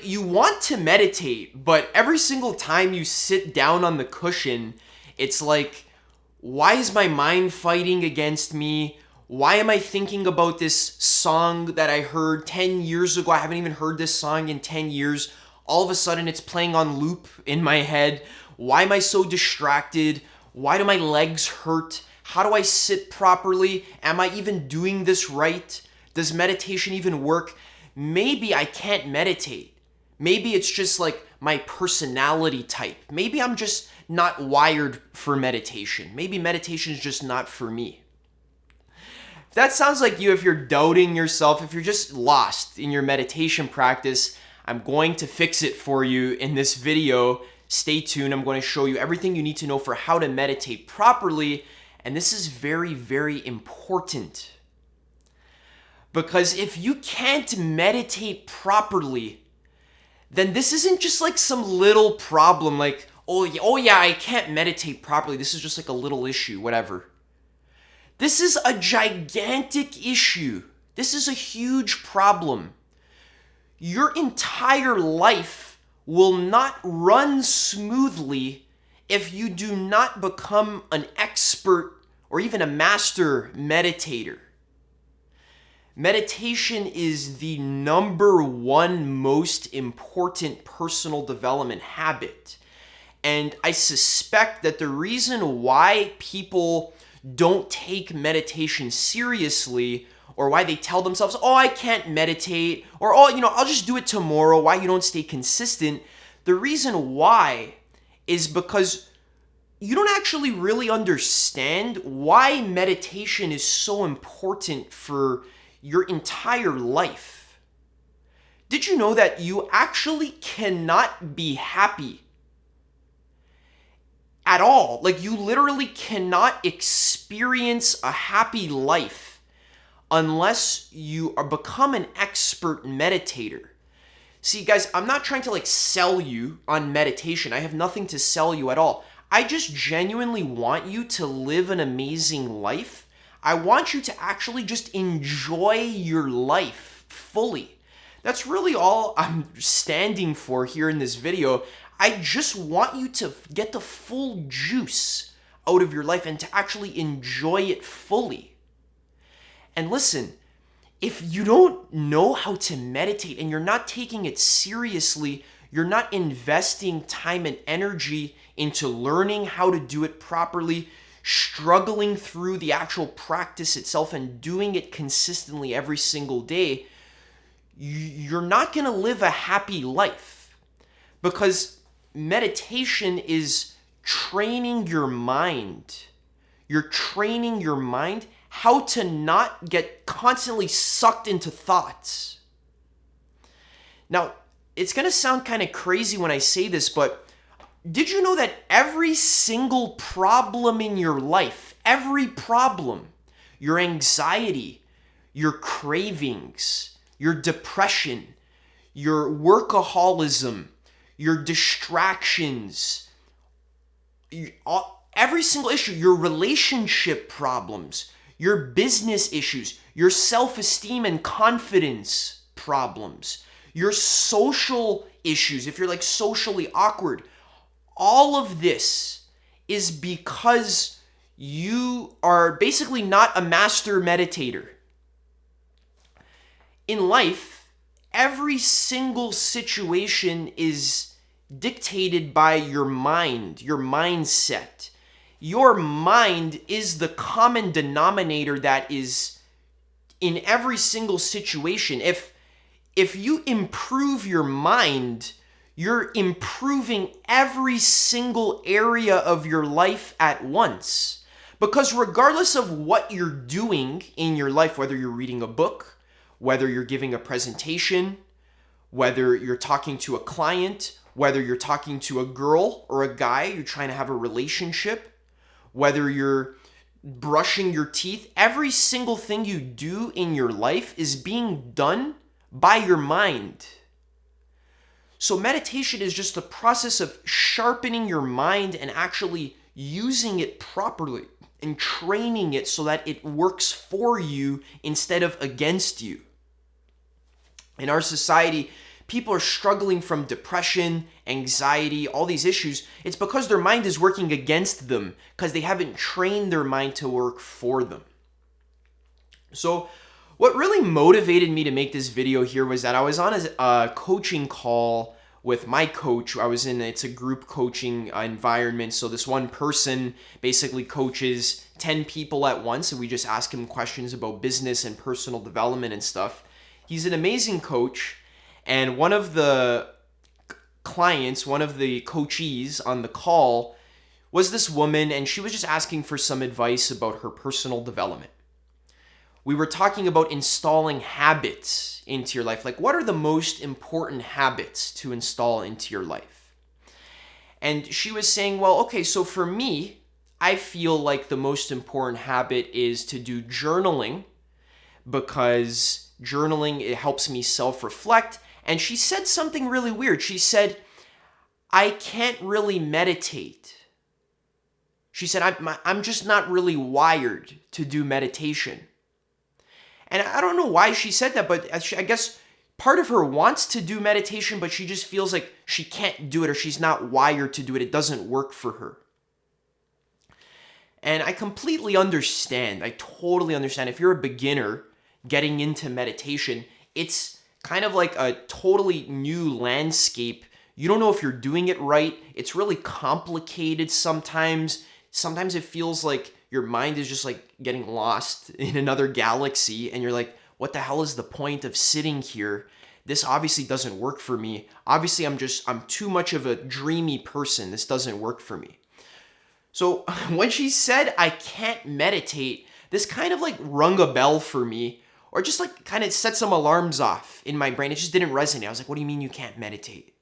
You want to meditate, but every single time you sit down on the cushion, it's like, why is my mind fighting against me? Why am I thinking about this song that I heard 10 years ago? I haven't even heard this song in 10 years. All of a sudden, it's playing on loop in my head. Why am I so distracted? Why do my legs hurt? How do I sit properly? Am I even doing this right? Does meditation even work? Maybe I can't meditate. Maybe it's just like my personality type. Maybe I'm just not wired for meditation. Maybe meditation is just not for me. If that sounds like you, if you're doubting yourself, if you're just lost in your meditation practice, I'm going to fix it for you in this video. Stay tuned. I'm going to show you everything you need to know for how to meditate properly. And this is very, very important. Because if you can't meditate properly, then this isn't just like some little problem like, oh yeah, I can't meditate properly. This is just like a little issue, whatever. This is a gigantic issue. This is a huge problem. Your entire life will not run smoothly if you do not become an expert or even a master meditator. Meditation is the number one most important personal development habit. And I suspect that the reason why people don't take meditation seriously, or why they tell themselves, oh, I can't meditate, or oh, I'll just do it tomorrow, why you don't stay consistent, the reason why is because you don't actually really understand why meditation is so important for your entire life. Did you know that you actually cannot be happy at all? Like, you literally cannot experience a happy life unless you become an expert meditator. See, guys, I'm not trying to sell you on meditation. I have nothing to sell you at all. I just genuinely want you to live an amazing life. I want you to actually just enjoy your life fully. That's really all I'm standing for here in this video. I just want you to get the full juice out of your life and to actually enjoy it fully. And listen, if you don't know how to meditate and you're not taking it seriously, you're not investing time and energy into learning how to do it properly, struggling through the actual practice itself and doing it consistently every single day, you're not going to live a happy life. Because meditation is training your mind. You're training your mind how to not get constantly sucked into thoughts. Now, it's going to sound kind of crazy when I say this, but did you know that every single problem in your life, every problem, your anxiety, your cravings, your depression, your workaholism, your distractions, every single issue, your relationship problems, your business issues, your self-esteem and confidence problems, your social issues, if you're socially awkward, all of this is because you are basically not a master meditator. In life, every single situation is dictated by your mind, your mindset. Your mind is the common denominator that is in every single situation. If you improve your mind, you're improving every single area of your life at once. Because regardless of what you're doing in your life, whether you're reading a book, whether you're giving a presentation, whether you're talking to a client, whether you're talking to a girl or a guy, you're trying to have a relationship, whether you're brushing your teeth, every single thing you do in your life is being done by your mind. So meditation is just the process of sharpening your mind and actually using it properly and training it so that it works for you instead of against you. In our society, people are struggling from depression, anxiety, all these issues, it's because their mind is working against them because they haven't trained their mind to work for them. So what really motivated me to make this video here was that I was on a coaching call with my coach. It's a group coaching environment. So this one person basically coaches 10 people at once, and we just ask him questions about business and personal development and stuff. He's an amazing coach, and one of the clients, one of the coachees on the call was this woman, and she was just asking for some advice about her personal development. We were talking about installing habits into your life. Like, what are the most important habits to install into your life? And she was saying, well, okay, so for me, I feel like the most important habit is to do journaling, because journaling, it helps me self-reflect. And she said something really weird. She said, I can't really meditate. She said, I'm just not really wired to do meditation. And I don't know why she said that, but I guess part of her wants to do meditation, but she just feels like she can't do it, or she's not wired to do it. It doesn't work for her. And I completely understand. I totally understand. If you're a beginner getting into meditation, it's kind of like a totally new landscape. You don't know if you're doing it right. It's really complicated sometimes. Sometimes it feels like your mind is just like getting lost in another galaxy, and you're like, what the hell is the point of sitting here? This obviously doesn't work for me. Obviously, I'm too much of a dreamy person. This doesn't work for me. So when she said, I can't meditate, this kind of like rung a bell for me, or just like kind of set some alarms off in my brain. It just didn't resonate. I was like, what do you mean you can't meditate?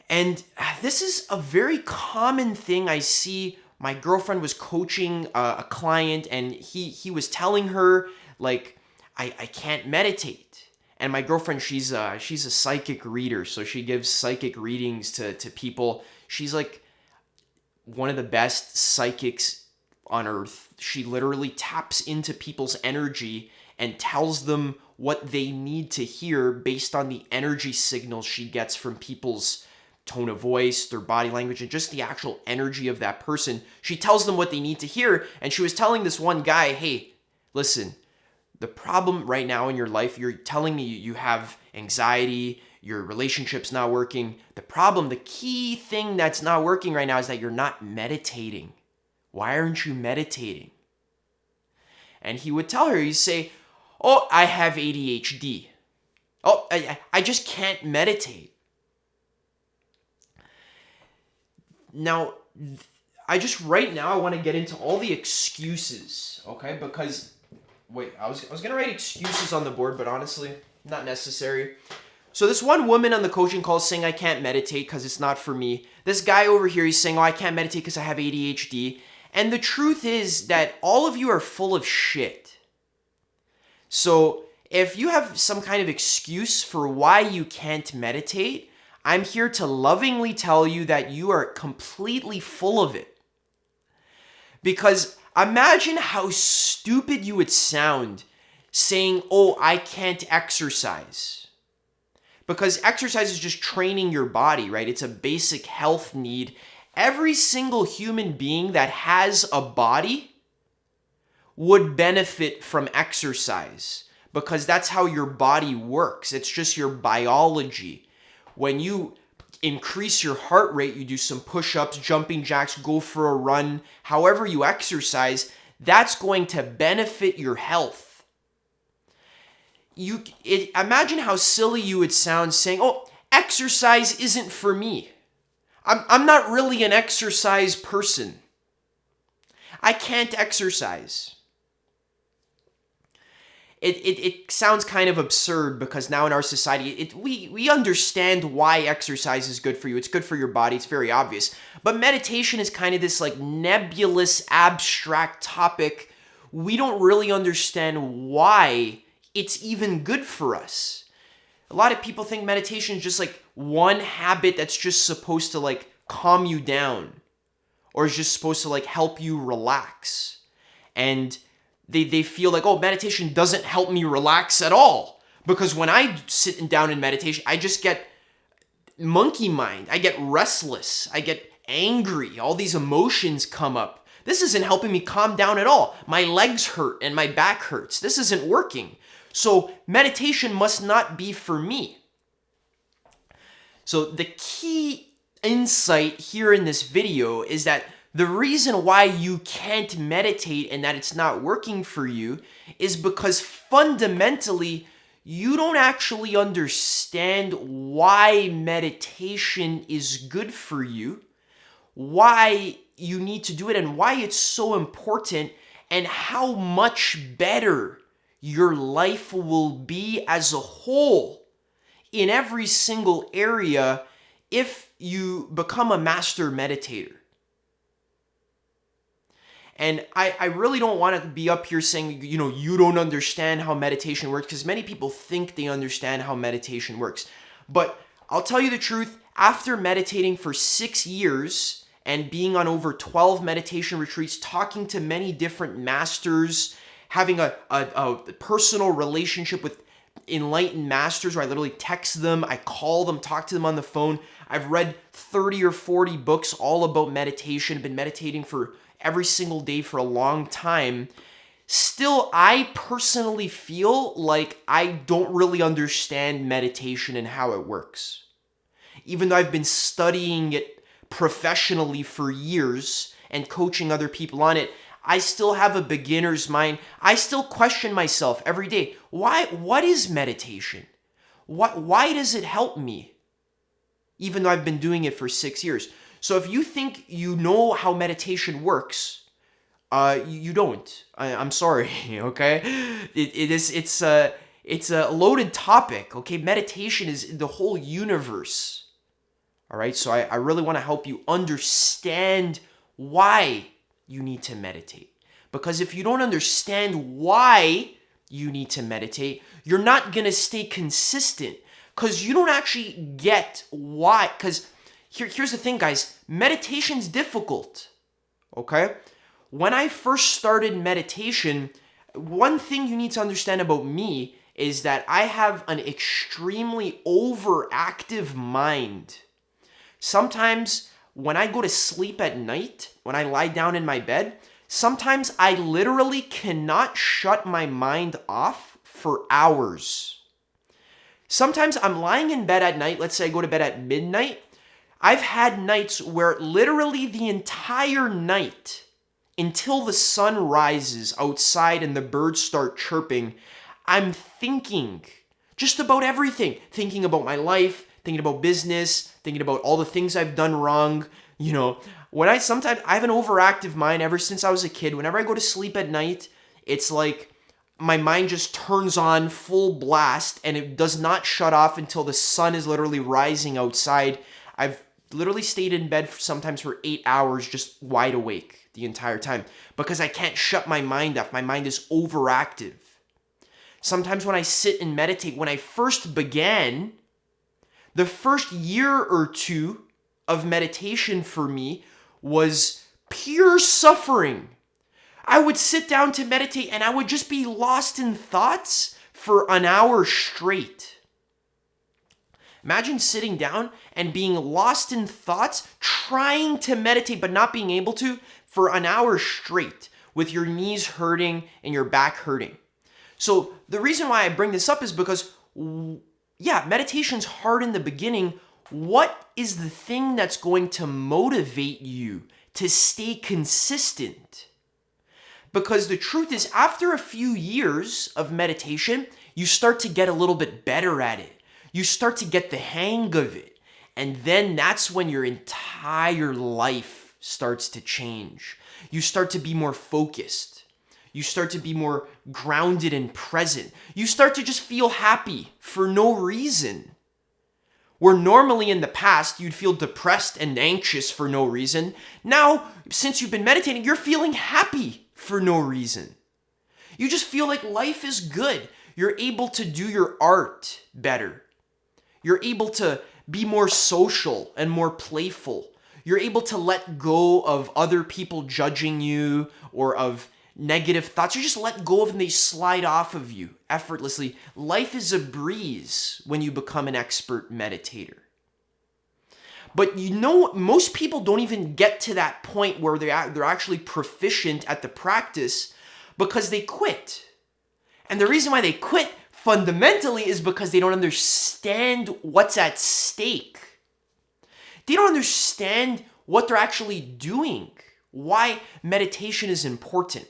And this is a very common thing I see. My girlfriend was coaching a client, and he was telling her, like, I can't meditate. And my girlfriend, she's a psychic reader, so she gives psychic readings to people. She's like one of the best psychics on earth. She literally taps into people's energy and tells them what they need to hear based on the energy signals she gets from people's tone of voice, their body language, and just the actual energy of that person. She tells them what they need to hear. And she was telling this one guy, hey, listen, the problem right now in your life, you're telling me you have anxiety, your relationship's not working. The problem, the key thing that's not working right now is that you're not meditating. Why aren't you meditating? And he would tell her, he'd say, oh, I have ADHD. Oh, I just can't meditate. Now, I want to get into all the excuses, okay? Because, wait, I was going to write excuses on the board, but honestly, not necessary. So this one woman on the coaching call is saying, I can't meditate because it's not for me. This guy over here, he's saying, oh, I can't meditate because I have ADHD. And the truth is that all of you are full of shit. So if you have some kind of excuse for why you can't meditate, I'm here to lovingly tell you that you are completely full of it. Because imagine how stupid you would sound saying, oh, I can't exercise. Because exercise is just training your body, right? It's a basic health need. Every single human being that has a body would benefit from exercise, because that's how your body works. It's just your biology. When you increase your heart rate, you do some push-ups, jumping jacks, go for a run, however you exercise, that's going to benefit your health. Imagine how silly you would sound saying, oh, exercise isn't for me. I'm not really an exercise person. I can't exercise. It sounds kind of absurd, because now in our society, we understand why exercise is good for you. It's good for your body. It's very obvious. But meditation is kind of this like nebulous, abstract topic. We don't really understand why it's even good for us. A lot of people think meditation is just like one habit that's just supposed to like calm you down, or is just supposed to like help you relax. And they feel like, oh, meditation doesn't help me relax at all. Because when I sit down in meditation, I just get monkey mind. I get restless. I get angry. All these emotions come up. This isn't helping me calm down at all. My legs hurt and my back hurts. This isn't working. So meditation must not be for me. So the key insight here in this video is that the reason why you can't meditate and that it's not working for you is because fundamentally you don't actually understand why meditation is good for you, why you need to do it, and why it's so important, and how much better your life will be as a whole in every single area if you become a master meditator. And I really don't want to be up here saying, you don't understand how meditation works, because many people think they understand how meditation works. But I'll tell you the truth, after meditating for 6 years and being on over 12 meditation retreats, talking to many different masters, having a personal relationship with enlightened masters where I literally text them, I call them, talk to them on the phone. I've read 30 or 40 books all about meditation, been meditating for every single day for a long time. Still, I personally feel like I don't really understand meditation and how it works. Even though I've been studying it professionally for years and coaching other people on it, I still have a beginner's mind. I still question myself every day. What is meditation? Why does it help me? Even though I've been doing it for 6 years. So if you think you know how meditation works, you don't. I'm sorry, okay? It's a loaded topic, okay? Meditation is the whole universe, all right? So I really want to help you understand why you need to meditate. Because if you don't understand why you need to meditate, you're not going to stay consistent, because you don't actually get why. Because here's the thing, guys. Meditation's difficult, okay? When I first started meditation, one thing you need to understand about me is that I have an extremely overactive mind. Sometimes when I go to sleep at night, when I lie down in my bed, sometimes I literally cannot shut my mind off for hours. Sometimes I'm lying in bed at night, let's say I go to bed at midnight. I've had nights where literally the entire night, until the sun rises outside and the birds start chirping, I'm thinking just about everything. Thinking about my life, thinking about business, thinking about all the things I've done wrong. Sometimes I have an overactive mind ever since I was a kid. Whenever I go to sleep at night, it's like my mind just turns on full blast and it does not shut off until the sun is literally rising outside. I've literally stayed in bed sometimes for 8 hours just wide awake the entire time because I can't shut my mind off. My mind is overactive. Sometimes when I sit and meditate, when I first began, the first year or two of meditation for me was pure suffering. I would sit down to meditate and I would just be lost in thoughts for an hour straight. Imagine sitting down and being lost in thoughts, trying to meditate but not being able to for an hour straight with your knees hurting and your back hurting. So the reason why I bring this up is because, meditation's hard in the beginning. What is the thing that's going to motivate you to stay consistent? Because the truth is, after a few years of meditation, you start to get a little bit better at it. You start to get the hang of it. And then that's when your entire life starts to change. You start to be more focused. You start to be more grounded and present. You start to just feel happy for no reason. Where normally in the past, you'd feel depressed and anxious for no reason. Now, since you've been meditating, you're feeling happy for no reason. You just feel like life is good. You're able to do your art better. You're able to be more social and more playful. You're able to let go of other people judging you or of, negative thoughts. You just let go of them. They slide off of you effortlessly. Life is a breeze when you become an expert meditator. But you know, most people don't even get to that point where they're actually proficient at the practice because they quit. And the reason why they quit fundamentally is because they don't understand what's at stake. They don't understand what they're actually doing, why meditation is important.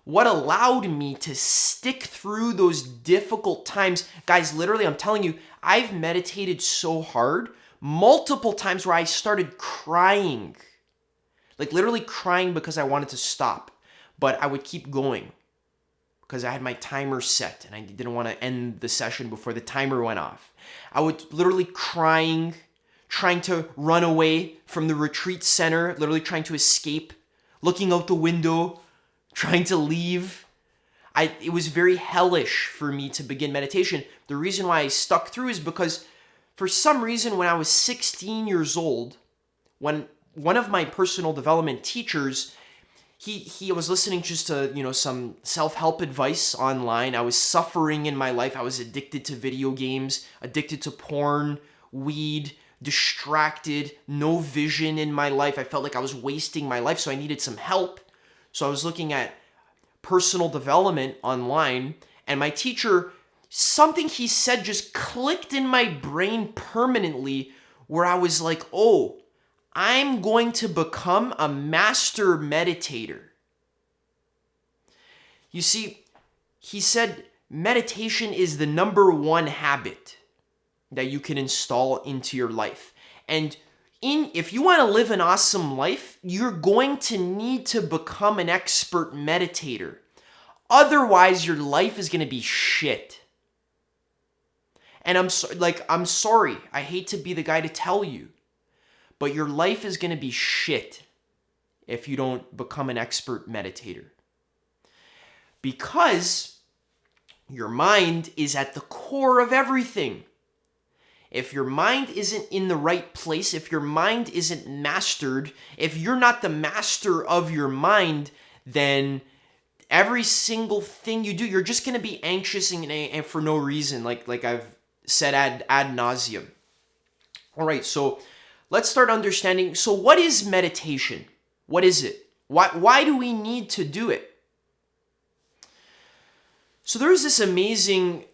What allowed me to stick through those difficult times, guys, literally, I'm telling you, I've meditated so hard multiple times where I started crying, like literally crying because I wanted to stop, but I would keep going because I had my timer set and I didn't want to end the session before the timer went off. I would literally crying, trying to run away from the retreat center, literally trying to escape, looking out the window, trying to leave. It was very hellish for me to begin meditation. The reason why I stuck through is because for some reason, when I was 16 years old, when one of my personal development teachers, he was listening just to, some self-help advice online. I was suffering in my life. I was addicted to video games, addicted to porn, weed, distracted, no vision in my life. I felt like I was wasting my life, so I needed some help. So I was looking at personal development online, and my teacher, something he said just clicked in my brain permanently where I was like, oh, I'm going to become a master meditator. You see, he said meditation is the number one habit that you can install into your life. And if you want to live an awesome life, you're going to need to become an expert meditator. Otherwise, your life is going to be shit. And I'm sorry. I hate to be the guy to tell you, but your life is going to be shit if you don't become an expert meditator. Because your mind is at the core of everything. If your mind isn't in the right place, if your mind isn't mastered, if you're not the master of your mind, then every single thing you do, you're just going to be anxious and for no reason, like I've said ad nauseum. All right, so let's start understanding. So what is meditation? What is it? Why do we need to do it? So there's this amazing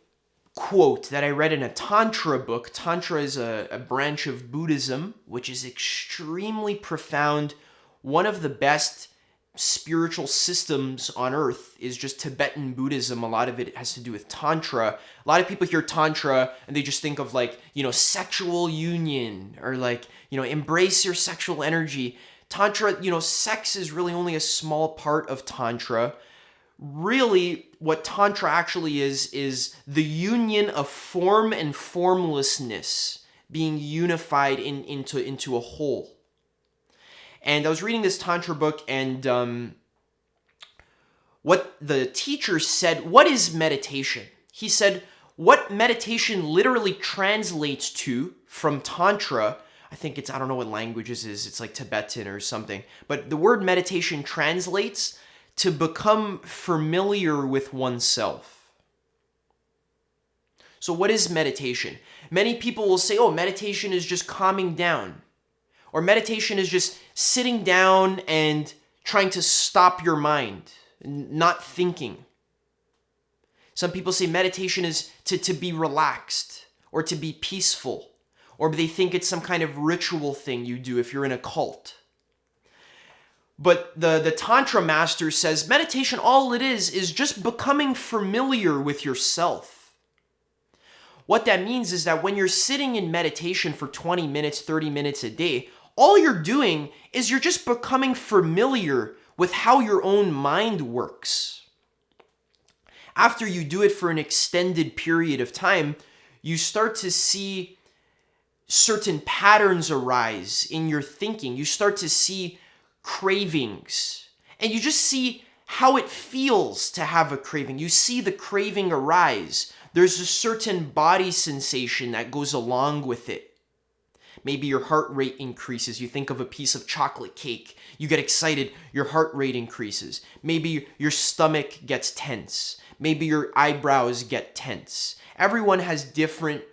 quote that I read in a Tantra book. Tantra is a branch of Buddhism, which is extremely profound. One of the best spiritual systems on earth is just Tibetan Buddhism. A lot of it has to do with Tantra. A lot of people hear Tantra and they just think of sexual union or embrace your sexual energy. Tantra, sex is really only a small part of Tantra. Really, what Tantra actually is the union of form and formlessness being unified into a whole. And I was reading this Tantra book, and what the teacher said, what is meditation? He said, what meditation literally translates to from Tantra, I don't know what language this is, it's like Tibetan or something, but the word meditation translates to become familiar with oneself. So what is meditation? Many people will say, oh, meditation is just calming down. Or meditation is just sitting down and trying to stop your mind, not thinking. Some people say meditation is to be relaxed or to be peaceful. Or they think it's some kind of ritual thing you do if you're in a cult. But the Tantra master says meditation, all it is just becoming familiar with yourself. What that means is that when you're sitting in meditation for 20 minutes, 30 minutes a day, all you're doing is you're just becoming familiar with how your own mind works. After you do it for an extended period of time, you start to see certain patterns arise in your thinking. You start to see cravings, and you just see how it feels to have a craving. You see the craving arise. There's a certain body sensation that goes along with it. Maybe your heart rate increases. You think of a piece of chocolate cake. You get excited. Your heart rate increases. Maybe your stomach gets tense. Maybe your eyebrows get tense. Everyone has different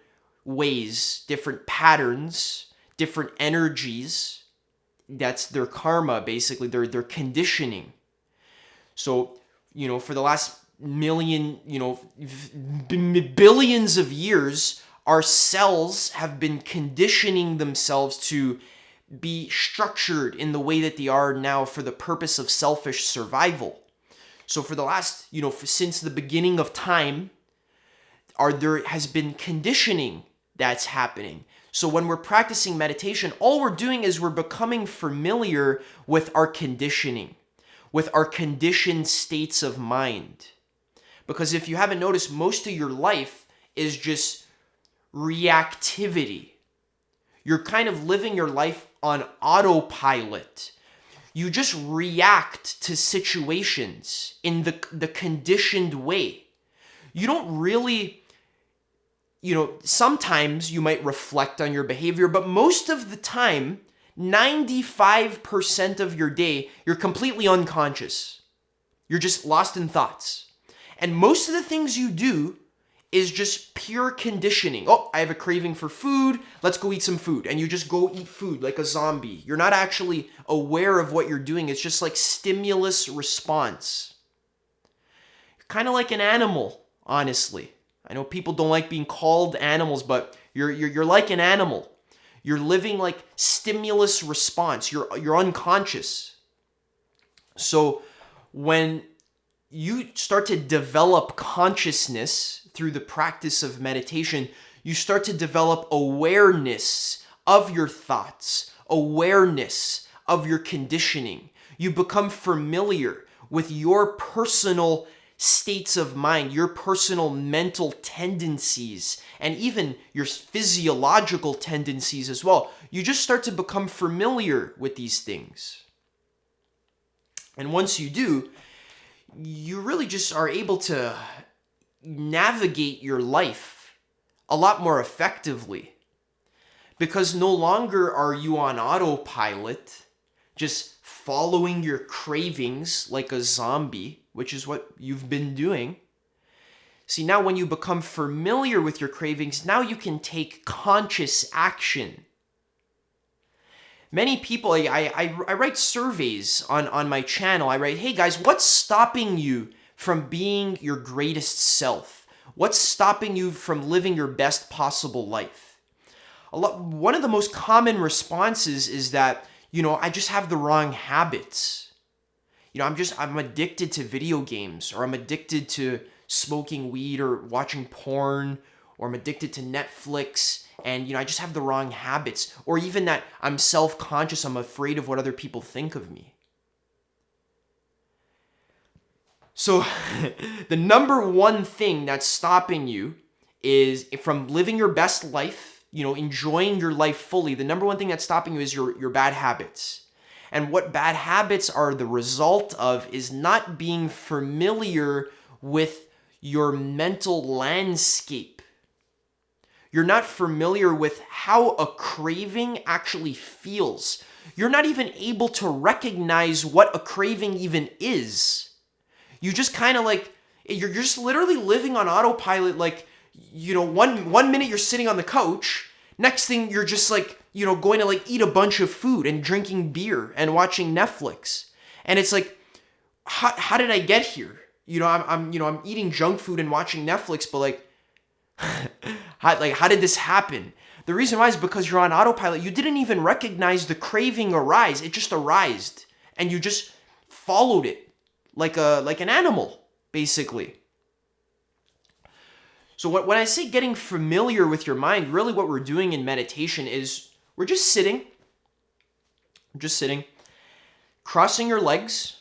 ways, different patterns, different energies. That's their karma, basically, their conditioning. So, for the last million, billions of years, our cells have been conditioning themselves to be structured in the way that they are now for the purpose of selfish survival. So for the last, since the beginning of time, there has been conditioning that's happening. So when we're practicing meditation, all we're doing is we're becoming familiar with our conditioning, with our conditioned states of mind. Because if you haven't noticed, most of your life is just reactivity. You're kind of living your life on autopilot. You just react to situations in the conditioned way. You don't really, sometimes you might reflect on your behavior, but most of the time, 95% of your day, you're completely unconscious. You're just lost in thoughts. And most of the things you do is just pure conditioning. Oh, I have a craving for food. Let's go eat some food. And you just go eat food like a zombie. You're not actually aware of what you're doing. It's just like stimulus response. Kind of like an animal, honestly. I know people don't like being called animals, but you're like an animal. You're living like stimulus response. You're unconscious. So when you start to develop consciousness through the practice of meditation, you start to develop awareness of your thoughts, awareness of your conditioning. You become familiar with your personal states of mind, your personal mental tendencies, and even your physiological tendencies as well. You just start to become familiar with these things. And once you do, you really just are able to navigate your life a lot more effectively, because no longer are you on autopilot, just following your cravings like a zombie, which is what you've been doing. See, now when you become familiar with your cravings, now you can take conscious action. Many people, I write surveys on my channel. I write, hey guys, what's stopping you from being your greatest self? What's stopping you from living your best possible life? One of the most common responses is that, I just have the wrong habits. I'm addicted to video games, or I'm addicted to smoking weed or watching porn, or I'm addicted to Netflix, and I just have the wrong habits. Or even that I'm self-conscious, I'm afraid of what other people think of me. So the number one thing that's stopping you is from living your best life, enjoying your life fully. The number one thing that's stopping you is your bad habits. And what bad habits are the result of is not being familiar with your mental landscape. You're not familiar with how a craving actually feels. You're not even able to recognize what a craving even is. You just kind of you're just literally living on autopilot. One minute you're sitting on the couch, next thing you're just going to eat a bunch of food and drinking beer and watching Netflix. And it's like, how did I get here? I'm eating junk food and watching Netflix, but how did this happen? The reason why is because you're on autopilot. You didn't even recognize the craving arise. It just arised, and you just followed it like an animal, basically. So when I say getting familiar with your mind, really what we're doing in meditation is we're just sitting, crossing your legs.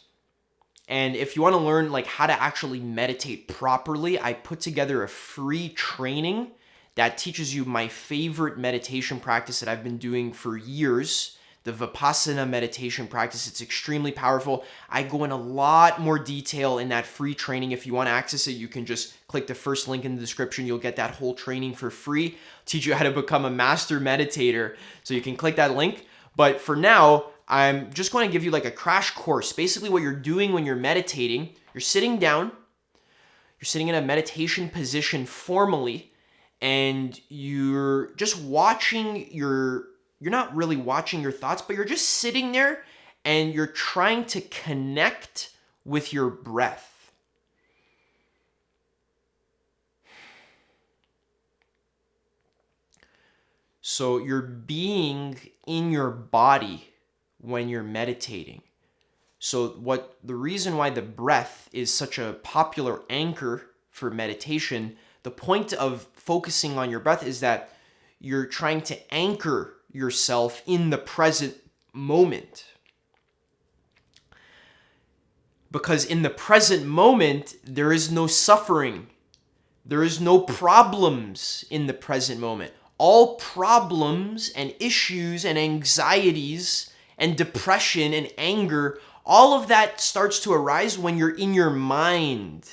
And if you want to learn how to actually meditate properly, I put together a free training that teaches you my favorite meditation practice that I've been doing for years. the Vipassana meditation practice. It's extremely powerful. I go in a lot more detail in that free training. If you want to access it, you can just click the first link in the description. You'll get that whole training for free. Teach you how to become a master meditator. So you can click that link. But for now, I'm just going to give you like a crash course. Basically what you're doing when you're meditating, you're sitting down, you're sitting in a meditation position formally, and you're just watching you're not really watching your thoughts, but you're just sitting there and you're trying to connect with your breath. So you're being in your body when you're meditating. So the reason why the breath is such a popular anchor for meditation, the point of focusing on your breath is that you're trying to anchor yourself in the present moment. Because in the present moment, there is no suffering. There is no problems in the present moment. All problems and issues and anxieties and depression and anger, all of that starts to arise when you're in your mind.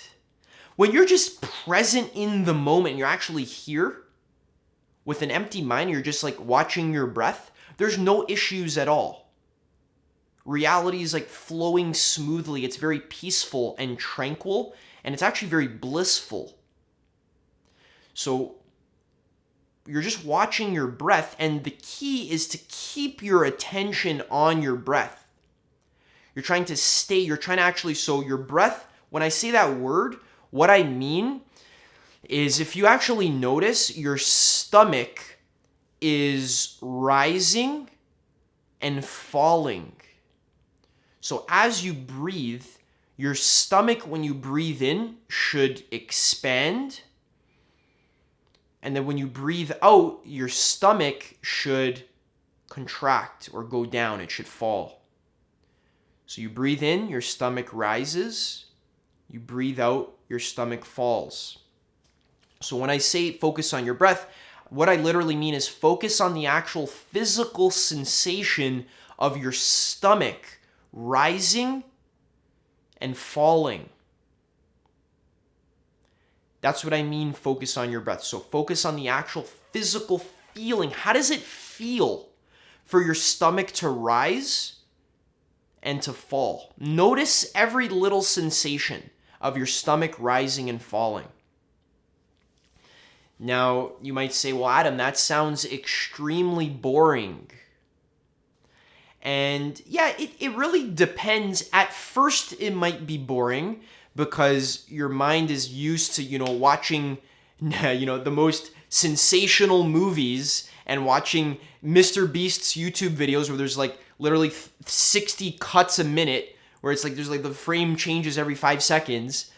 When you're just present in the moment, you're actually here with an empty mind, you're just like watching your breath, there's no issues at all. Reality is like flowing smoothly. It's very peaceful and tranquil, and it's actually very blissful. So you're just watching your breath, and the key is to keep your attention on your breath. You're trying to actually, so your breath, when I say that word, what I mean is if you actually notice, your stomach is rising and falling. So as you breathe, your stomach, when you breathe in, should expand. And then when you breathe out, your stomach should contract or go down. It should fall. So you breathe in, your stomach rises. You breathe out, your stomach falls. So when I say focus on your breath, what I literally mean is focus on the actual physical sensation of your stomach rising and falling. That's what I mean, focus on your breath. So focus on the actual physical feeling. How does it feel for your stomach to rise and to fall? Notice every little sensation of your stomach rising and falling. Now, you might say, well, Adam, that sounds extremely boring. And yeah, it really depends. At first, it might be boring because your mind is used to, watching, the most sensational movies and watching Mr. Beast's YouTube videos where there's like literally 60 cuts a minute, where it's like there's like the frame changes every 5 seconds.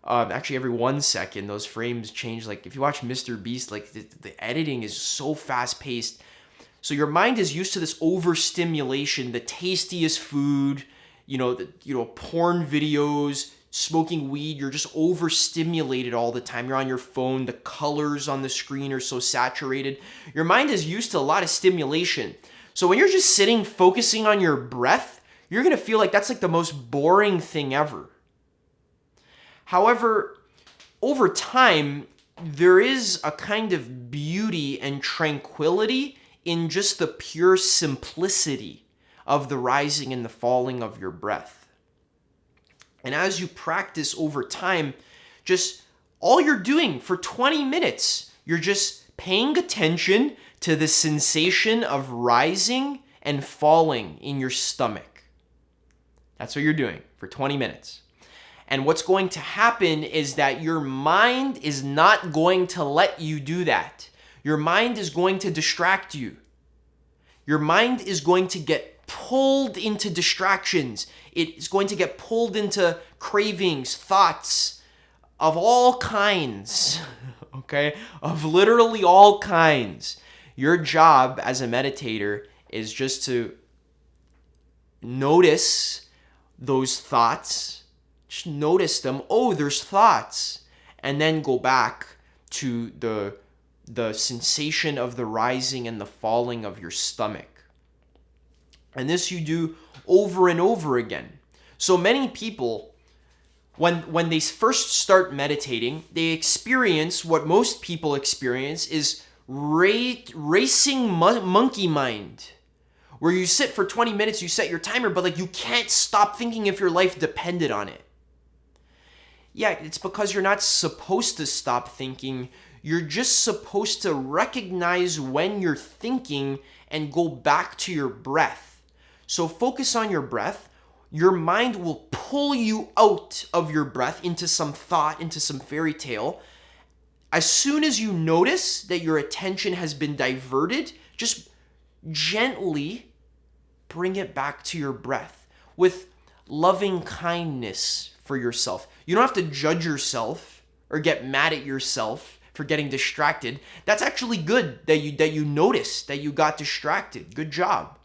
Actually, every 1 second, those frames change. Like if you watch Mr. Beast, like the editing is so fast paced. So your mind is used to this overstimulation, the tastiest food, porn videos, smoking weed. You're just overstimulated all the time. You're on your phone. The colors on the screen are so saturated. Your mind is used to a lot of stimulation. So when you're just sitting, focusing on your breath, you're going to feel like that's like the most boring thing ever. However, over time, there is a kind of beauty and tranquility in just the pure simplicity of the rising and the falling of your breath. And as you practice over time, just all you're doing for 20 minutes, you're just paying attention to the sensation of rising and falling in your stomach. That's what you're doing for 20 minutes. And what's going to happen is that your mind is not going to let you do that. Your mind is going to distract you. Your mind is going to get pulled into distractions. It's going to get pulled into cravings, thoughts of all kinds, okay? Of literally all kinds. Your job as a meditator is just to notice those thoughts. Just notice them. Oh, there's thoughts. And then go back to the sensation of the rising and the falling of your stomach. And this you do over and over again. So many people, when they first start meditating, they experience what most people experience is racing monkey mind, where you sit for 20 minutes, you set your timer, but like you can't stop thinking if your life depended on it. Yeah, it's because you're not supposed to stop thinking. You're just supposed to recognize when you're thinking and go back to your breath. So focus on your breath. Your mind will pull you out of your breath into some thought, into some fairy tale. As soon as you notice that your attention has been diverted, just gently bring it back to your breath with loving kindness for yourself. You don't have to judge yourself or get mad at yourself for getting distracted. That's actually good that you noticed that you got distracted. Good job.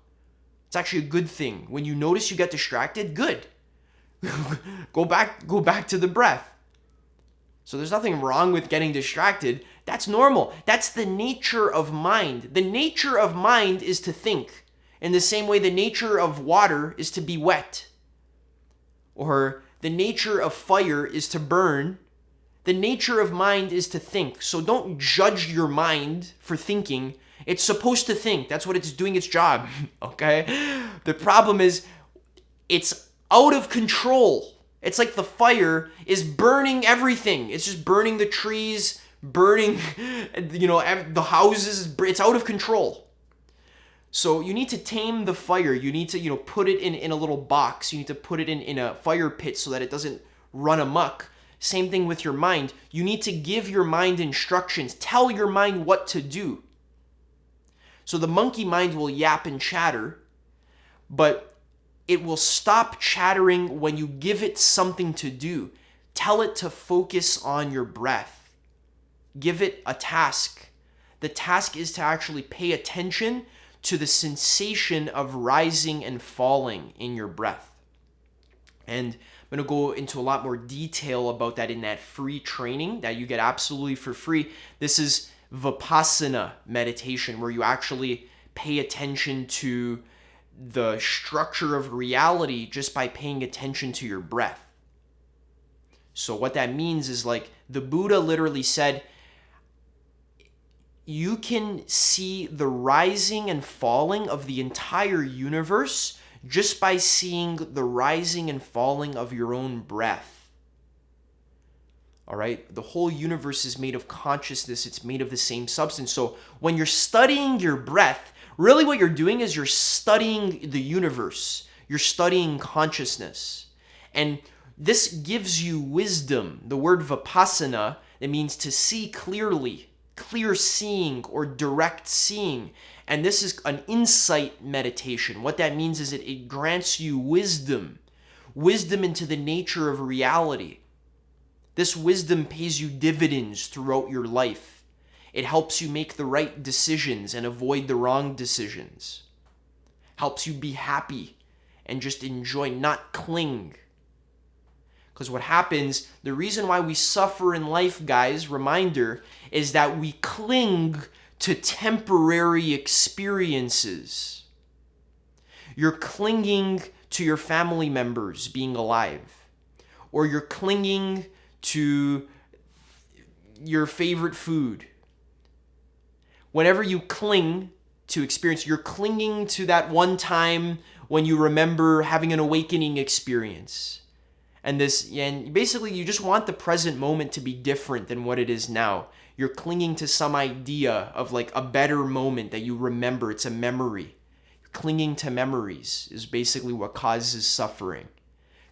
It's actually a good thing. When you notice you get distracted, good. Go back to the breath. So there's nothing wrong with getting distracted. That's normal. That's the nature of mind. The nature of mind is to think. In the same way the nature of water is to be wet. Or the nature of fire is to burn. The nature of mind is to think. So don't judge your mind for thinking. It's supposed to think. That's what it's doing its job. Okay? The problem is it's out of control. It's like the fire is burning everything. It's just burning the trees, burning, the houses. It's out of control. So you need to tame the fire. You need to, put it in a little box. You need to put it in a fire pit so that it doesn't run amok. Same thing with your mind. You need to give your mind instructions. Tell your mind what to do. So the monkey mind will yap and chatter, but it will stop chattering when you give it something to do. Tell it to focus on your breath. Give it a task. The task is to actually pay attention to the sensation of rising and falling in your breath. And I'm going to go into a lot more detail about that in that free training that you get absolutely for free. This is Vipassana meditation, where you actually pay attention to the structure of reality just by paying attention to your breath. So what that means is, like, the Buddha literally said, you can see the rising and falling of the entire universe just by seeing the rising and falling of your own breath. All right? The whole universe is made of consciousness. It's made of the same substance. So when you're studying your breath, really what you're doing is you're studying the universe. You're studying consciousness. And this gives you wisdom. The word vipassana, it means to see clearly. Clear seeing or direct seeing. And this is an insight meditation. What that means is it grants you wisdom into the nature of reality. This wisdom pays you dividends throughout your life. It helps you make the right decisions and avoid the wrong decisions. Helps you be happy and just enjoy, not cling. Because what happens, the reason why we suffer in life, guys, reminder, is that we cling to temporary experiences. You're clinging to your family members being alive. Or you're clinging to your favorite food. Whenever you cling to experience, you're clinging to that one time when you remember having an awakening experience. And basically you just want the present moment to be different than what it is now. You're clinging to some idea of like a better moment that you remember. It's a memory. Clinging to memories is basically what causes suffering.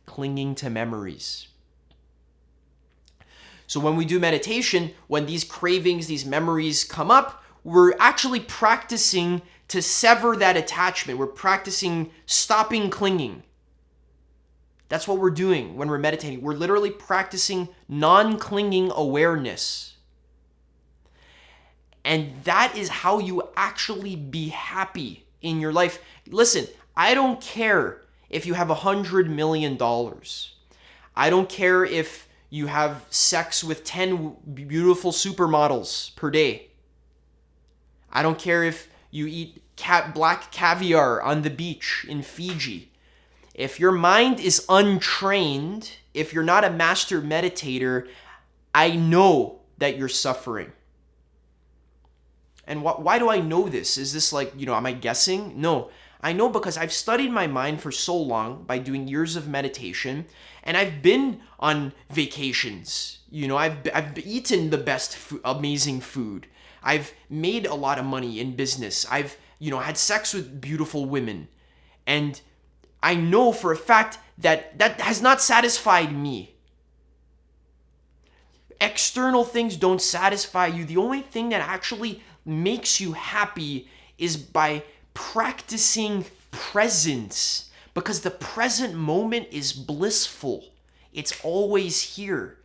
Clinging to memories. So when we do meditation, when these cravings, these memories come up, we're actually practicing to sever that attachment. We're practicing stopping clinging. That's what we're doing when we're meditating. We're literally practicing non-clinging awareness. And that is how you actually be happy in your life. Listen, I don't care if you have $100 million. I don't care if you have sex with 10 beautiful supermodels per day. I don't care if you eat black caviar on the beach in Fiji. If your mind is untrained, if you're not a master meditator, I know that you're suffering. And why do I know this? Is this like, am I guessing? No. I know because I've studied my mind for so long by doing years of meditation, and I've been on vacations. I've eaten the best amazing food. I've made a lot of money in business. I've, had sex with beautiful women. And I know for a fact that that has not satisfied me. External things don't satisfy you. The only thing that actually makes you happy is by practicing presence, because the present moment is blissful. It's always here.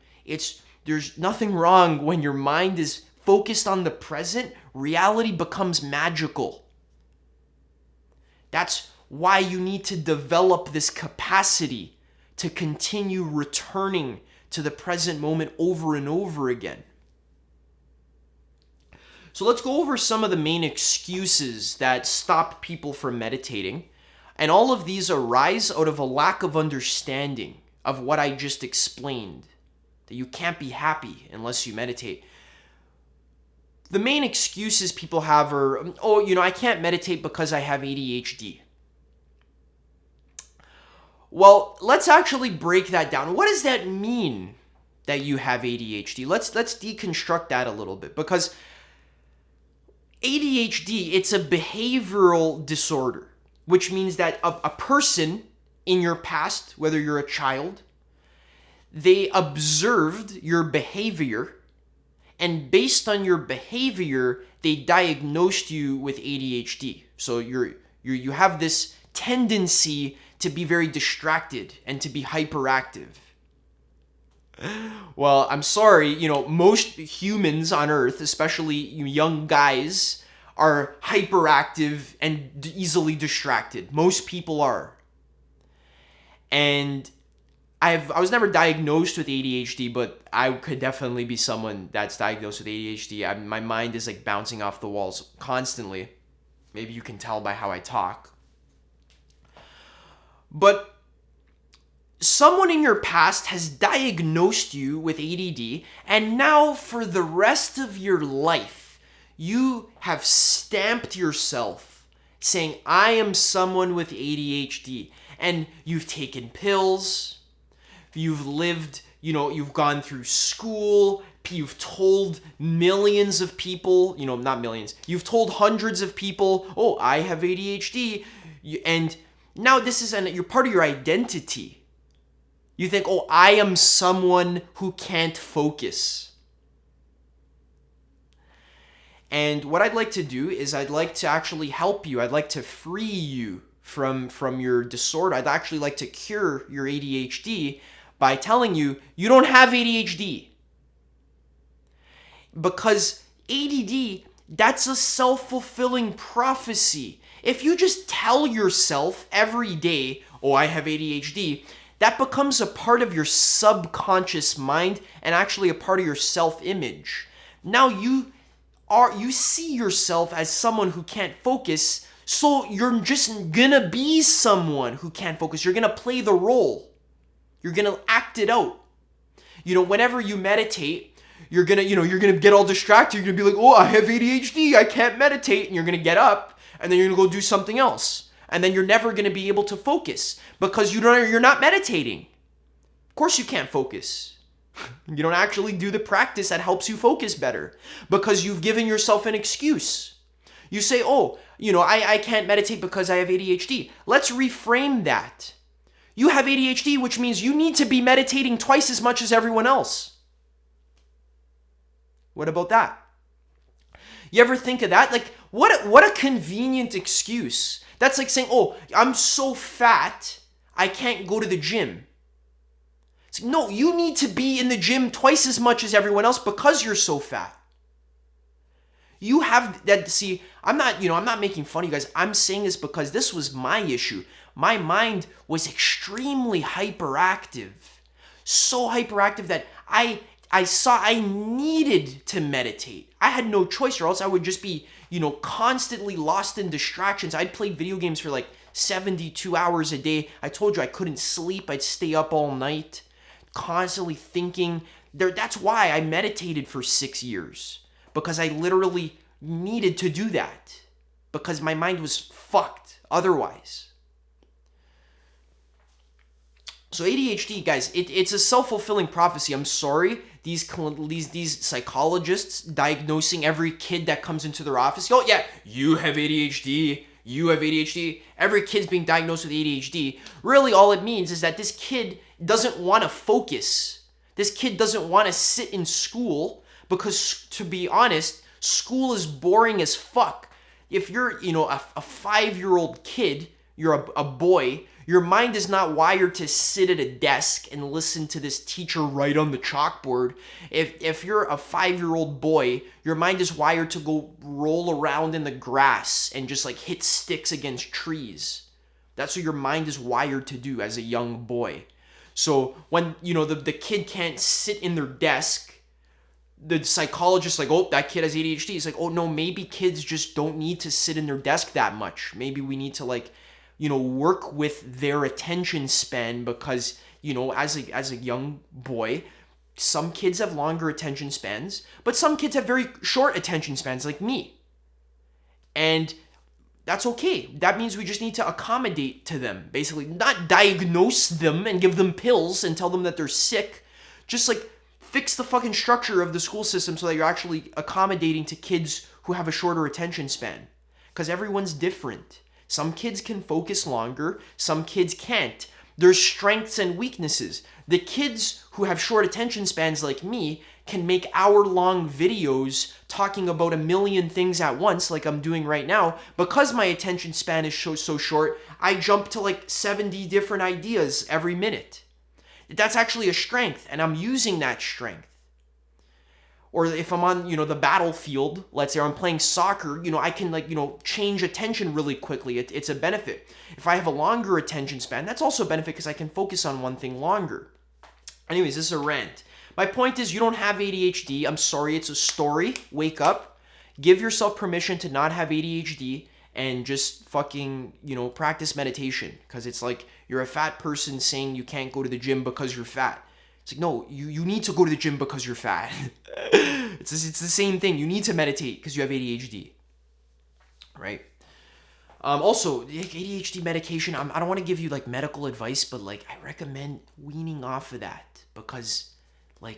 There's nothing wrong when your mind is focused on the present. Reality becomes magical. That's why you need to develop this capacity to continue returning to the present moment over and over again. So let's go over some of the main excuses that stop people from meditating. And all of these arise out of a lack of understanding of what I just explained. That you can't be happy unless you meditate. The main excuses people have are, I can't meditate because I have ADHD. Well, let's actually break that down. What does that mean that you have ADHD? Let's deconstruct that a little bit, because ADHD, it's a behavioral disorder, which means that a person in your past, whether you're a child, they observed your behavior, and based on your behavior, they diagnosed you with ADHD. So you have this tendency to be very distracted and to be hyperactive. Well, I'm sorry, most humans on Earth, especially young guys, are hyperactive and easily distracted. Most people are. And I was never diagnosed with ADHD, but I could definitely be someone that's diagnosed with ADHD. My mind is like bouncing off the walls constantly. Maybe you can tell by how I talk. But someone in your past has diagnosed you with ADD, and now for the rest of your life, you have stamped yourself saying, I am someone with ADHD. And you've taken pills, you've lived, you've gone through school, you've told millions of people, not millions, you've told hundreds of people, oh, I have ADHD, and now you're part of your identity. You think, oh, I am someone who can't focus. And what I'd like to do is I'd like to actually help you. I'd like to free you from your disorder. I'd actually like to cure your ADHD by telling you don't have ADHD. Because ADD, that's a self-fulfilling prophecy. If you just tell yourself every day, oh, I have ADHD, that becomes a part of your subconscious mind and actually a part of your self-image. Now you see yourself as someone who can't focus, so you're just gonna be someone who can't focus. You're gonna play the role. You're gonna act it out. Whenever you meditate, you're gonna get all distracted. You're gonna be like, oh, I have ADHD, I can't meditate, and you're gonna get up, and then you're gonna go do something else. And then you're never gonna be able to focus because you're not meditating. Of course you can't focus. You don't actually do the practice that helps you focus better because you've given yourself an excuse. You say, oh, I can't meditate because I have ADHD. Let's reframe that. You have ADHD, which means you need to be meditating twice as much as everyone else. What about that? You ever think of that? Like, what a convenient excuse. That's like saying, oh, I'm so fat, I can't go to the gym. It's like, no, you need to be in the gym twice as much as everyone else because you're so fat. You have that, see, I'm not making fun of you guys. I'm saying this because this was my issue. My mind was extremely hyperactive. So hyperactive that I saw I needed to meditate. I had no choice or else I would just be, constantly lost in distractions. I'd play video games for like 72 hours a day. I told you I couldn't sleep. I'd stay up all night, constantly thinking. That's why I meditated for 6 years, because I literally needed to do that, because my mind was fucked otherwise. So ADHD, guys, it's a self-fulfilling prophecy. I'm sorry, these psychologists diagnosing every kid that comes into their office. Oh yeah, you have ADHD. You have ADHD. Every kid's being diagnosed with ADHD. Really, all it means is that this kid doesn't want to focus. This kid doesn't want to sit in school because, to be honest, school is boring as fuck. If you're, a 5-year-old kid, you're a boy, your mind is not wired to sit at a desk and listen to this teacher write on the chalkboard. If you're a 5-year-old boy, your mind is wired to go roll around in the grass and just like hit sticks against trees. That's what your mind is wired to do as a young boy. So when, the kid can't sit in their desk, the psychologist like, oh, that kid has ADHD. He's like, oh no, maybe kids just don't need to sit in their desk that much. Maybe we need to work with their attention span, because, as a young boy, some kids have longer attention spans, but some kids have very short attention spans like me. And that's okay. That means we just need to accommodate to them, basically. Not diagnose them and give them pills and tell them that they're sick. Just fix the fucking structure of the school system so that you're actually accommodating to kids who have a shorter attention span. Because everyone's different. Some kids can focus longer, some kids can't. There's strengths and weaknesses. The kids who have short attention spans like me can make hour-long videos talking about a million things at once, like I'm doing right now. Because my attention span is so short, I jump to 70 different ideas every minute. That's actually a strength, and I'm using that strength. Or if I'm on, the battlefield, let's say I'm playing soccer, I can change attention really quickly. It's a benefit. If I have a longer attention span, that's also a benefit because I can focus on one thing longer. Anyways, this is a rant. My point is, you don't have ADHD. I'm sorry, it's a story. Wake up. Give yourself permission to not have ADHD and just fucking, practice meditation. Because it's like you're a fat person saying you can't go to the gym because you're fat. It's like, no, you need to go to the gym because you're fat. It's the same thing. You need to meditate because you have ADHD, right? Also, ADHD medication, I don't want to give you medical advice, but I recommend weaning off of that, because why?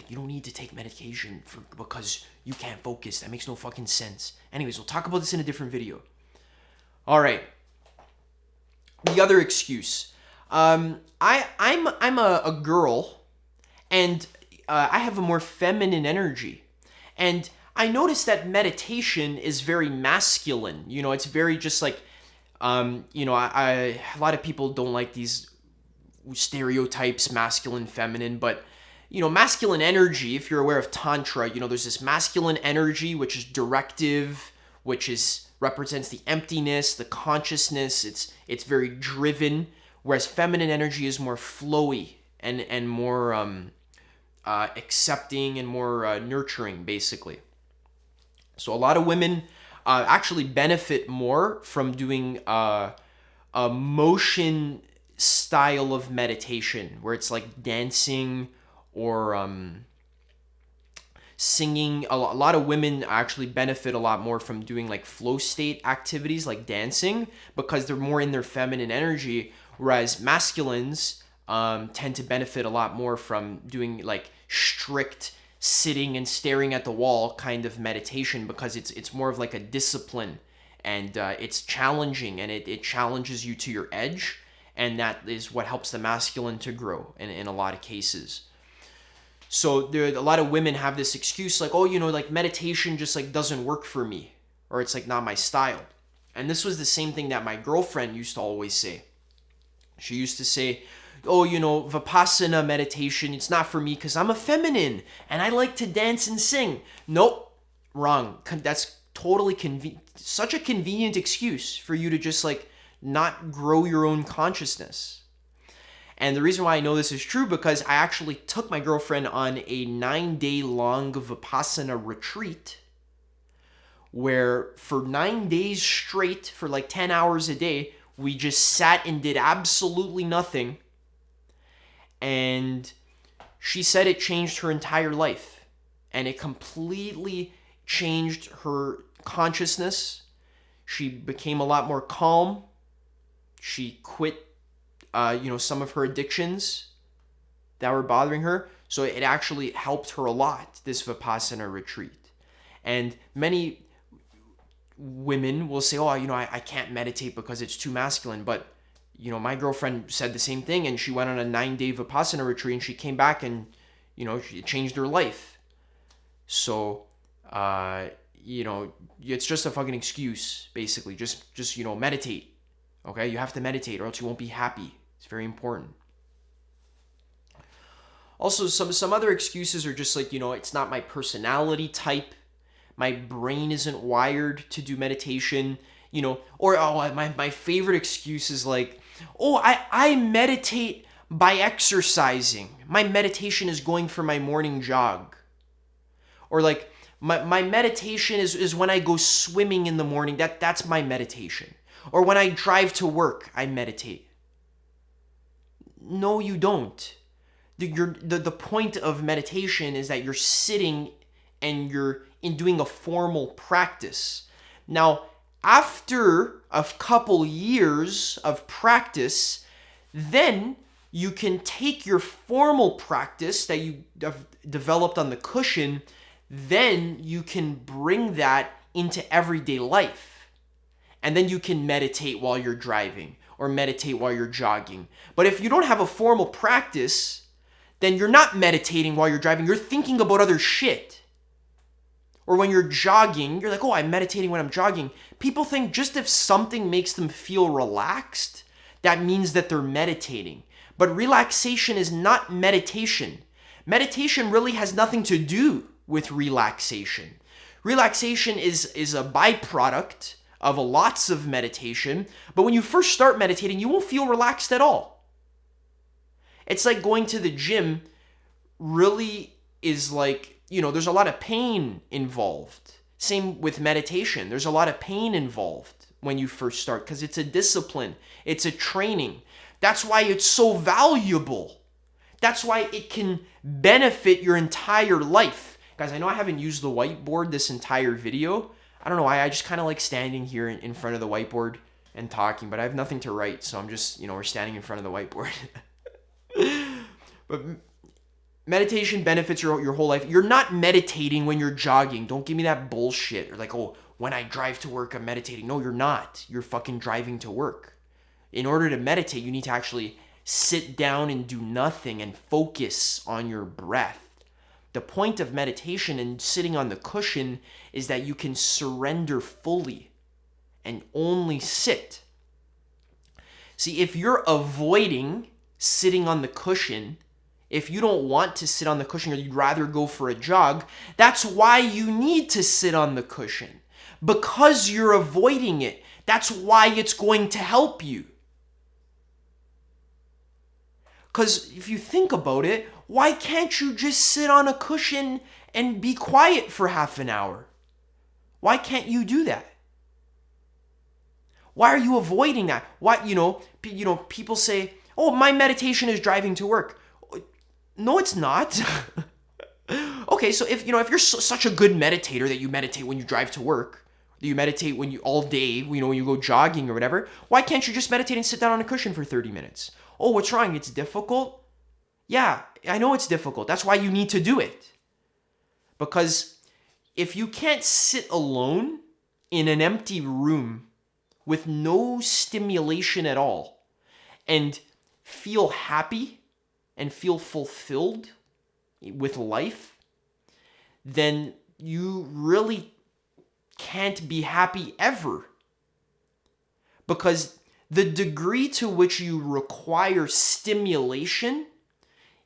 You don't need to take medication because you can't focus. That makes no fucking sense. Anyways, we'll talk about this in a different video. All right. The other excuse. I'm a girl, and I have a more feminine energy, and I noticed that meditation is very masculine. It's very just a lot of people don't like these stereotypes, masculine, feminine, but masculine energy, if you're aware of Tantra, there's this masculine energy, which is directive, which represents the emptiness, the consciousness. It's very driven. Whereas feminine energy is more flowy and more accepting and more nurturing, basically. So a lot of women actually benefit more from doing a motion style of meditation, where it's like dancing or singing. A lot of women actually benefit a lot more from doing flow state activities like dancing, because they're more in their feminine energy. Whereas masculines tend to benefit a lot more from doing strict sitting and staring at the wall kind of meditation, because it's more of a discipline, and it's challenging, and it challenges you to your edge, and that is what helps the masculine to grow in a lot of cases. So a lot of women have this excuse meditation just meditation work for me, or it's not my style. And this was the same thing that my girlfriend used to always say. She used to say, oh, Vipassana meditation, it's not for me because I'm a feminine and I like to dance and sing. Nope, wrong. That's totally such a convenient excuse for you to just not grow your own consciousness. And the reason why I know this is true, because I actually took my girlfriend on a 9-day long Vipassana retreat, where for 9 days straight, for like 10 hours a day, we just sat and did absolutely nothing. And she said it changed her entire life. And it completely changed her consciousness. She became a lot more calm. She quit, some of her addictions that were bothering her. So it actually helped her a lot, this Vipassana retreat. And many women will say, I can't meditate because it's too masculine. But, my girlfriend said the same thing, and she went on a 9-day Vipassana retreat, and she came back and, it changed her life. So, it's just a fucking excuse, basically. Just meditate. Okay? You have to meditate or else you won't be happy. It's very important. Also, some other excuses are just like, it's not my personality type. My brain isn't wired to do meditation, or my favorite excuse is like, I meditate by exercising. My meditation is going for my morning jog. Or like, my meditation is when I go swimming in the morning. That's my meditation. Or when I drive to work, I meditate. No, you don't. The point of meditation is that you're sitting and you're doing a formal practice. Now, after a couple years of practice, then you can take your formal practice that you have developed on the cushion, then you can bring that into everyday life. And then you can meditate while you're driving or meditate while you're jogging. But if you don't have a formal practice, then you're not meditating while you're driving. You're thinking about other shit. Or when you're jogging, you're like, I'm meditating when I'm jogging. People think just if something makes them feel relaxed, that means that they're meditating. But relaxation is not meditation. Meditation really has nothing to do with relaxation. Relaxation is a byproduct of lots of meditation. But when you first start meditating, you won't feel relaxed at all. It's like going to the gym really is like, there's a lot of pain involved. Same with meditation. There's a lot of pain involved when you first start because it's a discipline. It's a training. That's why it's so valuable. That's why it can benefit your entire life. Guys, I know I haven't used the whiteboard this entire video. I don't know why. I just kind of like standing here in front of the whiteboard and talking, but I have nothing to write. So I'm just, we're standing in front of the whiteboard. But meditation benefits your whole life. You're not meditating when you're jogging. Don't give me that bullshit. Or like, when I drive to work, I'm meditating. No, you're not. You're fucking driving to work. In order to meditate, you need to actually sit down and do nothing and focus on your breath. The point of meditation and sitting on the cushion is that you can surrender fully and only sit. See, if you're avoiding sitting on the cushion, if you don't want to sit on the cushion or you'd rather go for a jog, that's why you need to sit on the cushion. Because you're avoiding it. That's why it's going to help you. Because if you think about it, why can't you just sit on a cushion and be quiet for half an hour? Why can't you do that? Why are you avoiding that? Why, people say, my meditation is driving to work. No, it's not. Okay, so if you're such a good meditator that you meditate when you drive to work, that you meditate when you all day, when you go jogging or whatever, why can't you just meditate and sit down on a cushion for 30 minutes? Oh, what's wrong? It's difficult? Yeah, I know it's difficult. That's why you need to do it. Because if you can't sit alone in an empty room with no stimulation at all and feel happy and feel fulfilled with life, then you really can't be happy ever. Because the degree to which you require stimulation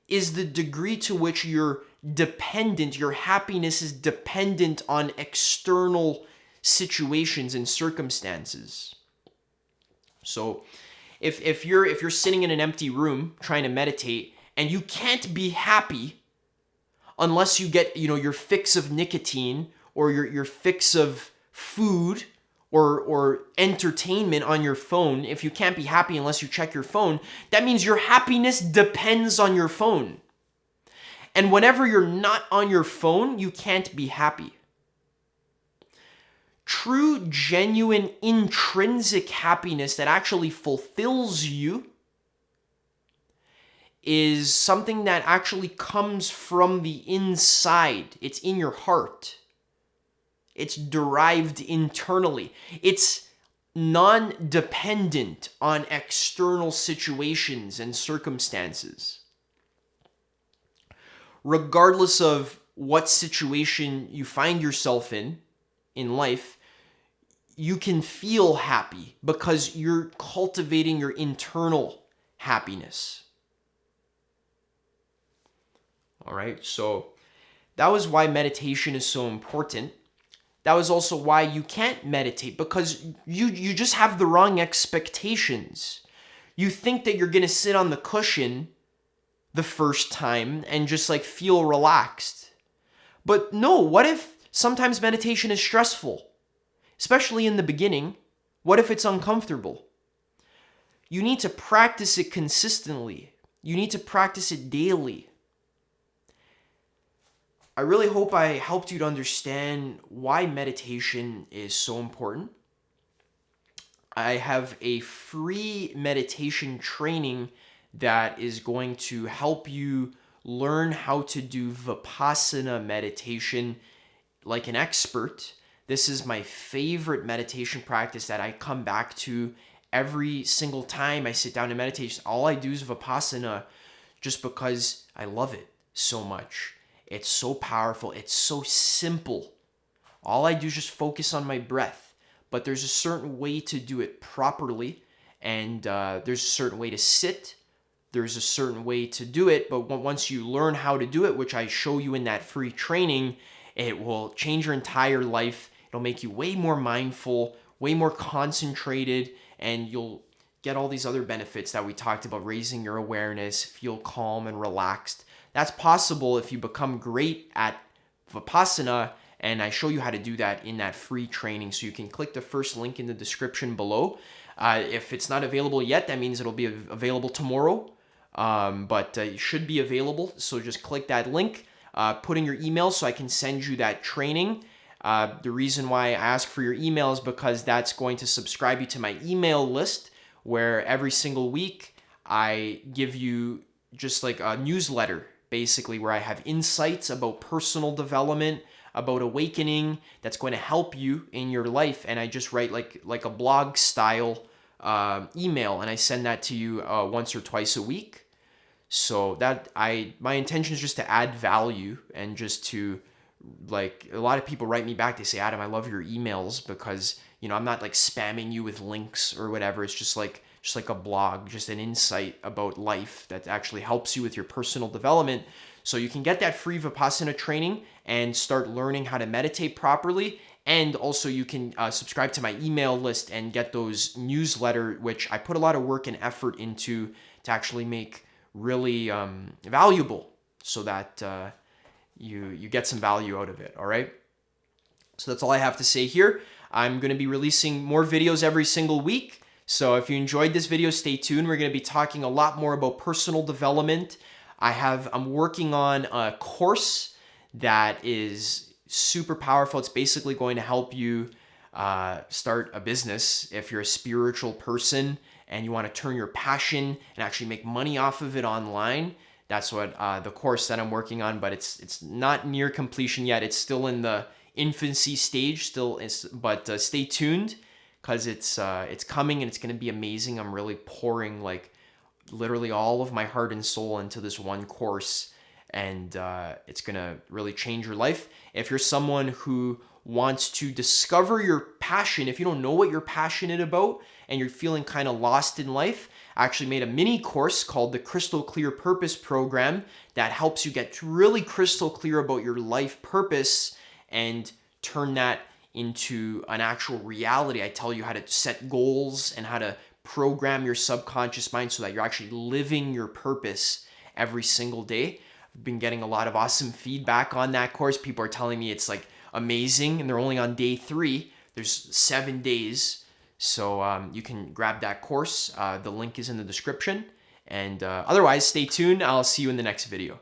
is the degree to which you're dependent, your happiness is dependent on external situations and circumstances. So if you're sitting in an empty room trying to meditate and you can't be happy unless you get, your fix of nicotine or your fix of food or entertainment on your phone, if you can't be happy unless you check your phone, that means your happiness depends on your phone. And whenever you're not on your phone, you can't be happy. True, genuine, intrinsic happiness that actually fulfills you is something that actually comes from the inside. It's in your heart. It's derived internally. It's non-dependent on external situations and circumstances. Regardless of what situation you find yourself in life, you can feel happy because you're cultivating your internal happiness. All right, so that was why meditation is so important. That was also why you can't meditate, because you just have the wrong expectations. You think that you're going to sit on the cushion the first time and just like feel relaxed. But no, what if sometimes meditation is stressful? Especially in the beginning. What if it's uncomfortable? You need to practice it consistently. You need to practice it daily. I really hope I helped you to understand why meditation is so important. I have a free meditation training that is going to help you learn how to do Vipassana meditation like an expert. This is my favorite meditation practice that I come back to every single time I sit down to meditate. All I do is Vipassana just because I love it so much. It's so powerful. It's so simple. All I do is just focus on my breath. But there's a certain way to do it properly. And there's a certain way to sit. There's a certain way to do it. But once you learn how to do it, which I show you in that free training, it will change your entire life. It'll make you way more mindful, way more concentrated, and you'll get all these other benefits that we talked about, raising your awareness, feel calm and relaxed. That's possible if you become great at Vipassana, and I show you how to do that in that free training. So you can click the first link in the description below. If it's not available yet, that means it'll be available tomorrow, but it should be available. So just click that link, put in your email so I can send you that training. The reason why I ask for your email is because that's going to subscribe you to my email list, where every single week I give you just like a newsletter, basically, where I have insights about personal development, about awakening, that's going to help you in your life. And I just write like a blog style email, and I send that to you once or twice a week. So that my intention is just to add value, and just to, like, a lot of people write me back, they say, Adam, I love your emails because, you know, I'm not like spamming you with links or whatever. It's just like a blog, just an insight about life that actually helps you with your personal development. So you can get that free Vipassana training and start learning how to meditate properly. And also you can subscribe to my email list and get those newsletter, which I put a lot of work and effort into to actually make really valuable, so that you get some value out of it. All right. So that's all I have to say here. I'm going to be releasing more videos every single week. So if you enjoyed this video, stay tuned. We're going to be talking a lot more about personal development. I'm working on a course that is super powerful. It's basically going to help you start a business if you're a spiritual person and you want to turn your passion and actually make money off of it online. That's what the course that I'm working on, but it's not near completion yet. It's still in the infancy stage, but stay tuned, because it's coming and it's going to be amazing. I'm really pouring like literally all of my heart and soul into this one course, and it's going to really change your life. If you're someone who wants to discover your passion, if you don't know what you're passionate about and you're feeling kind of lost in life, I actually made a mini course called the Crystal Clear Purpose Program that helps you get really crystal clear about your life purpose and turn that into an actual reality. I tell you how to set goals and how to program your subconscious mind so that you're actually living your purpose every single day. I've been getting a lot of awesome feedback on that course. People are telling me it's like amazing, and they're only on day 3. There's 7 days, so you can grab that course. The link is in the description. And otherwise, stay tuned. I'll see you in the next video.